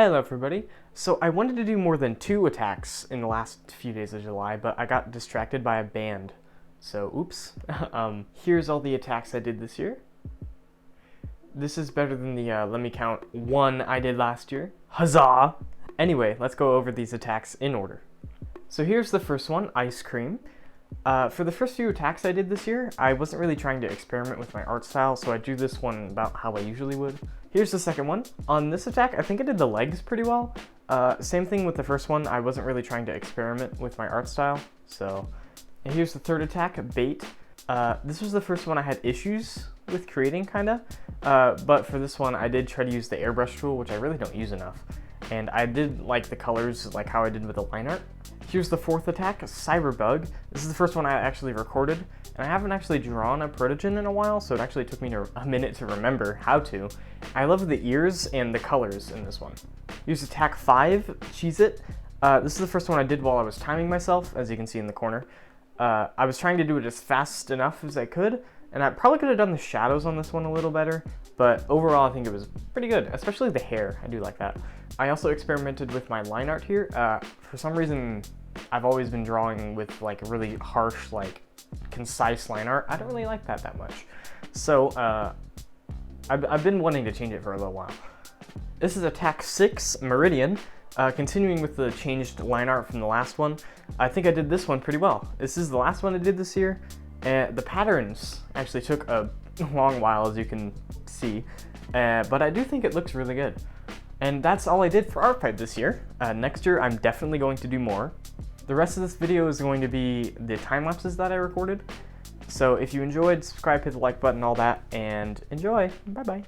Hello everybody. So I wanted to do more than 2 attacks in the last few days of July, but I got distracted by a band. So oops. Here's all the attacks I did this year. This is better than the, let me count, 1 I did last year. Huzzah! Anyway, let's go over these attacks in order. So here's the first one, Ice Cream. For the first few attacks I did this year, I wasn't really trying to experiment with my art style, so I drew this one about how I usually would. Here's the second one. On this attack, I think I did the legs pretty well. Same thing with the first one, I wasn't really trying to experiment with my art style, so. And here's the third attack, Bait. This was the first one I had issues with creating, kinda. But for this one, I did try to use the airbrush tool, which I really don't use enough. And I did like the colors, like how I did with the line art. Here's the fourth attack, Cyberbug. This is the first one I actually recorded, and I haven't actually drawn a protogen in a while, so it actually took me a minute to remember how to. I love the ears and the colors in this one. Here's attack 5, Cheese It. This is the first one I did while I was timing myself, as you can see in the corner. I was trying to do it as fast enough as I could, and I probably could have done the shadows on this one a little better, but overall I think it was pretty good, especially the hair. I do like that. I also experimented with my line art here. For some reason, I've always been drawing with like really harsh, like concise line art. I don't really like that much. So I've been wanting to change it for a little while. This is attack 6, Meridian. Continuing with the changed line art from the last one, I think I did this one pretty well. This is the last one I did this year. The patterns actually took a long while, as you can see, but I do think it looks really good. And that's all I did for ArtFight this year. Next year, I'm definitely going to do more. The rest of this video is going to be the time lapses that I recorded. So if you enjoyed, subscribe, hit the like button, all that, and enjoy. Bye-bye.